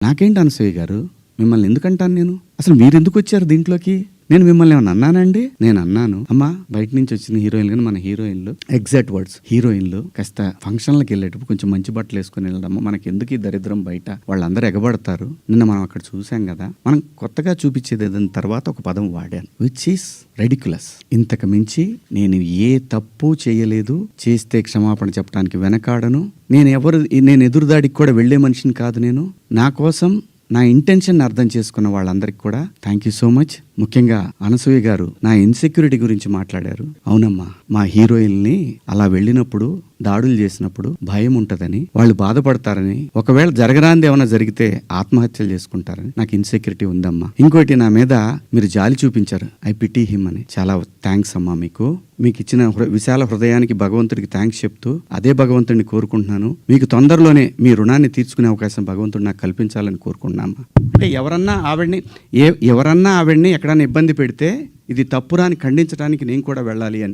నాకేంటి అనసూయ గారు, మిమ్మల్ని ఎందుకంటాను నేను? అసలు మీరు ఎందుకు వచ్చారు దీంట్లోకి? నేను మిమ్మల్ని ఏమన్నా అన్నానండి? నేను అన్నాను, అమ్మా బయట నుంచి వచ్చిన హీరోయిన్లు కానీ మన హీరోయిన్లు, ఎగ్జాక్ట్ వర్డ్స్, హీరోయిన్లు కాస్త ఫంక్షన్లకు వెళ్ళేటప్పుడు కొంచెం మంచి బట్టలు వేసుకుని వెళ్ళడము, మనకి ఎందుకు ఈ దరిద్రం బయట, వాళ్ళందరూ ఎగబడతారు. నిన్న మనం అక్కడ చూసాం కదా, మనం కొత్తగా చూపించేది ఏదైనా తర్వాత ఒక పదం వాడాను, విచ్ ఈస్ రెడిక్యులస్. ఇంతకు మించి నేను ఏ తప్పు చేయలేదు, చేస్తే క్షమాపణ చెప్పడానికి వెనకాడను. నేను ఎదురుదాడికి కూడా వెళ్లే మనిషిని కాదు. నేను నా కోసం నా ఇంటెన్షన్ అర్థం చేసుకున్న వాళ్ళందరికీ కూడా థ్యాంక్ యూ సో మచ్. ముఖ్యంగా అనసూయ గారు నా ఇన్సెక్యూరిటీ గురించి మాట్లాడారు. అవునమ్మా, మా హీరోయిన్ని అలా వెళ్ళినప్పుడు దాడులు చేసినప్పుడు భయం ఉంటదని, వాళ్ళు బాధపడతారని, ఒకవేళ జరగరాంది ఏమైనా జరిగితే ఆత్మహత్యలు చేసుకుంటారని నాకు ఇన్సెక్యూరిటీ ఉందమ్మా. ఇంకోటి, నా మీద మీరు జాలి చూపించారు, ఐ పిటీ హిమ్ అని. చాలా థ్యాంక్స్ అమ్మా. మీకు ఇచ్చిన విశాల హృదయానికి భగవంతుడికి థ్యాంక్స్ చెప్తూ అదే భగవంతుడిని కోరుకుంటున్నాను. మీకు తొందరలోనే మీ రుణాన్ని తీర్చుకునే అవకాశం భగవంతుడు నాకు కల్పించాలని కోరుకుంటున్నామా. అంటే ఎవరన్నా ఆవిడ్ని ఎక్కడన్నా ఇబ్బంది పెడితే ఇది తప్పురా అని ఖండించడానికి నేను కూడా వెళ్ళాలి అని